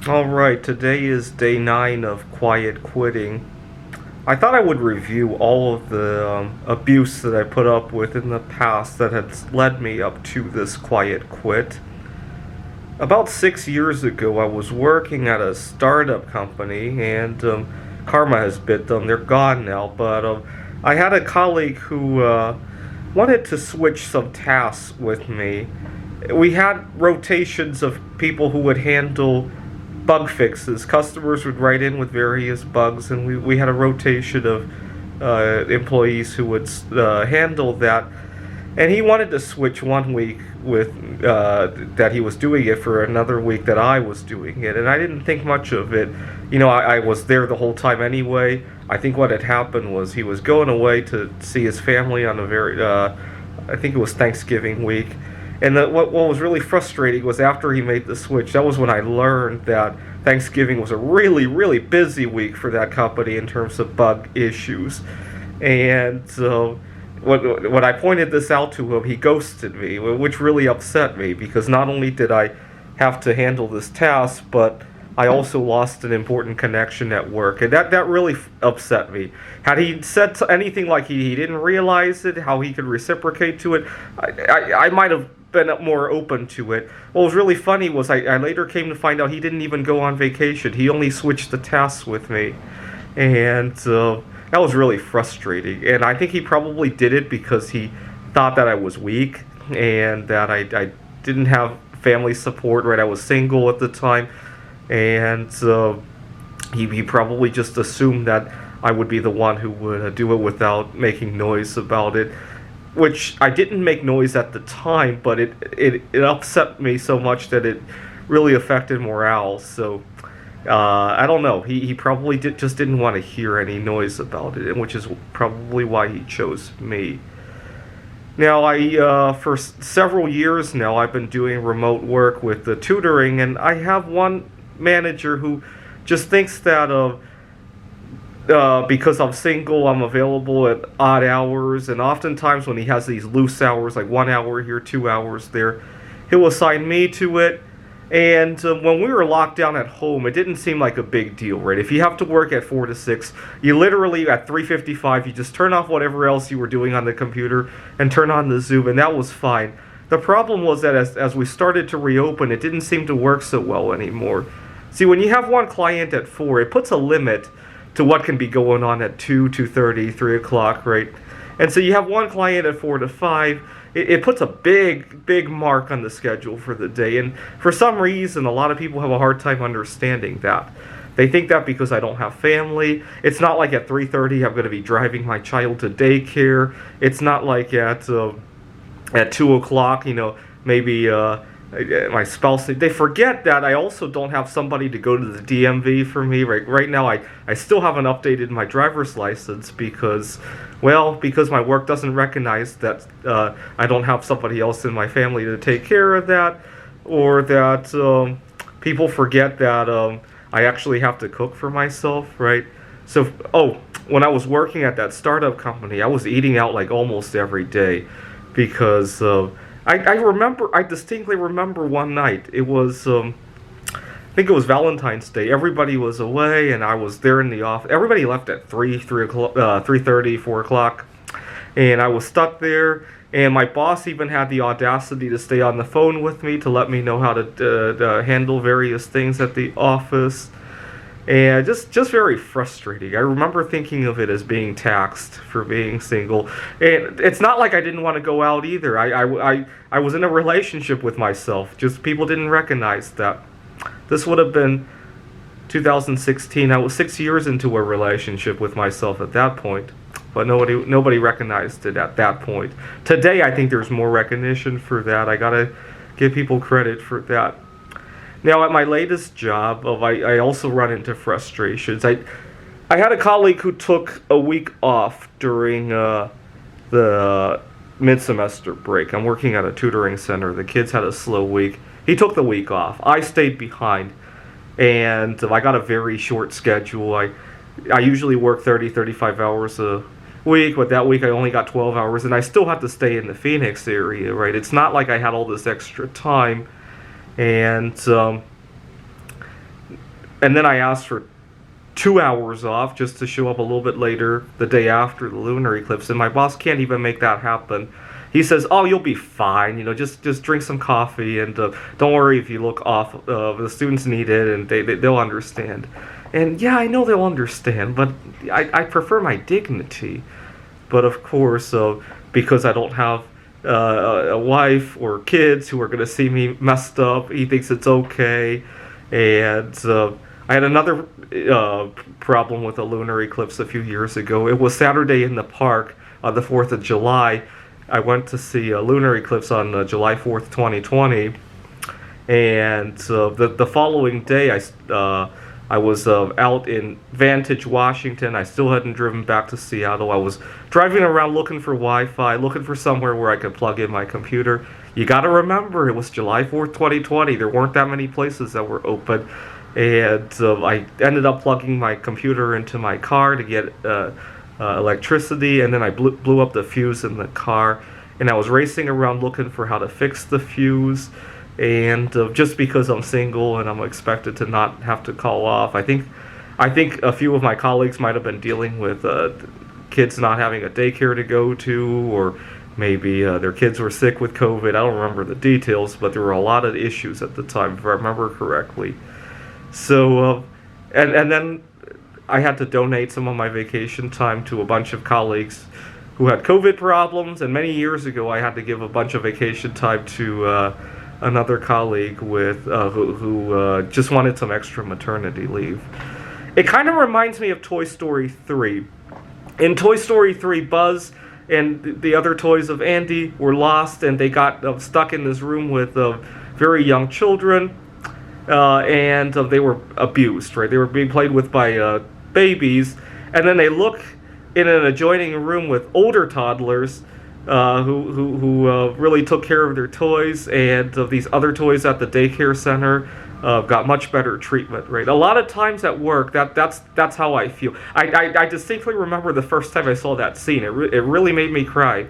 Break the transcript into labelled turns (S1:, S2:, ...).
S1: Alright, today is day 9 of quiet quitting. I thought I would review all of the abuse that I put up with in the past that had led me up to this quiet quit. About 6 years ago, I was working at a startup company, and karma has bit them. They're gone now, but I had a colleague who wanted to switch some tasks with me. We had rotations of people who would handle bug fixes. Customers would write in with various bugs, and we had a rotation of employees who would handle that. And he wanted to switch one week with that he was doing it for another week that I was doing it, and I didn't think much of it. I was there the whole time anyway. I think what had happened was he was going away to see his family on a I think it was Thanksgiving week. And what was really frustrating was after he made the switch, that was when I learned that Thanksgiving was a really, really busy week for that company in terms of bug issues. And so when I pointed this out to him, he ghosted me, which really upset me because not only did I have to handle this task, but I also lost an important connection at work, and that really upset me. Had he said anything like he didn't realize it, how he could reciprocate to it, I might have been more open to it. What was really funny was I later came to find out he didn't even go on vacation. He only switched the tasks with me, and that was really frustrating. And I think he probably did it because he thought that I was weak and that I didn't have family support. Right, I was single at the time, and he probably just assumed that I would be the one who would do it without making noise about it, which I didn't make noise at the time, but it upset me so much that it really affected morale. So I don't know. He probably just didn't want to hear any noise about it, which is probably why he chose me. Now, for several years now, I've been doing remote work with the tutoring, and I have one manager who just thinks that because I'm single, I'm available at odd hours, and oftentimes when he has these loose hours, like 1 hour here, 2 hours there, he'll assign me to it. And when we were locked down at home, it didn't seem like a big deal, right? If you have to work at 4 to 6, you literally, at 3:55, you just turn off whatever else you were doing on the computer and turn on the Zoom, and that was fine. The problem was that as we started to reopen, it didn't seem to work so well anymore. See, when you have one client at 4, it puts a limit to what can be going on at 2, 2:30, 3 o'clock, right? And so you have one client at 4 to 5. It puts a big mark on the schedule for the day. And for some reason, a lot of people have a hard time understanding that. They think that because I don't have family, it's not like at 3:30 I'm going to be driving my child to daycare. It's not like at 2 o'clock, maybe my spouse, they forget that I also don't have somebody to go to the DMV for me. Right now, I still haven't updated my driver's license because my work doesn't recognize that I don't have somebody else in my family to take care of that, or that people forget that I actually have to cook for myself, right? So, when I was working at that startup company, I was eating out like almost every day because I distinctly remember one night. It was, I think it was Valentine's Day. Everybody was away, and I was there in the office. Everybody left at 3 o'clock, 3:30, 4 o'clock, and I was stuck there. And my boss even had the audacity to stay on the phone with me to let me know how to handle various things at the office. And just very frustrating. I remember thinking of it as being taxed for being single. And it's not like I didn't want to go out either. I was in a relationship with myself. Just people didn't recognize that. This would have been 2016. I was 6 years into a relationship with myself at that point. But nobody recognized it at that point. Today, I think there's more recognition for that. I gotta give people credit for that. Now, at my latest job, I also run into frustrations. I had a colleague who took a week off during the mid-semester break. I'm working at a tutoring center. The kids had a slow week. He took the week off. I stayed behind, and I got a very short schedule. I usually work 30, 35 hours a week, but that week I only got 12 hours, and I still had to stay in the Phoenix area, right? It's not like I had all this extra time. And and then I asked for 2 hours off just to show up a little bit later the day after the lunar eclipse, and my boss can't even make that happen. He says, "Oh, you'll be fine. Just drink some coffee, and don't worry if you look off. The students need it, and they'll understand." And yeah, I know they'll understand, but I prefer my dignity. But of course, because I don't have a wife or kids who are going to see me messed up, he thinks it's okay. And I had another problem with a lunar eclipse a few years ago. It was Saturday in the park on the 4th of July. I went to see a lunar eclipse on July 4th, 2020. And the following day, I was out in Vantage, Washington. I still hadn't driven back to Seattle. I was driving around looking for Wi-Fi, looking for somewhere where I could plug in my computer. You got to remember, it was July 4th, 2020. There weren't that many places that were open. And I ended up plugging my computer into my car to get electricity, and then I blew up the fuse in the car. And I was racing around looking for how to fix the fuse. And just because I'm single and I'm expected to not have to call off, I think a few of my colleagues might have been dealing with kids not having a daycare to go to, or maybe their kids were sick with COVID. I don't remember the details, but there were a lot of issues at the time, if I remember correctly. So, and then I had to donate some of my vacation time to a bunch of colleagues who had COVID problems, and many years ago I had to give a bunch of vacation time to another colleague with who just wanted some extra maternity leave. It kind of reminds me of Toy Story 3. In Toy Story 3, Buzz and the other toys of Andy were lost, and they got stuck in this room with very young children, and they were abused, right? They were being played with by babies, and then they look in an adjoining room with older toddlers who really took care of their toys, and these other toys at the daycare center got much better treatment, right? A lot of times at work, that's how I feel. I distinctly remember the first time I saw that scene. It really made me cry.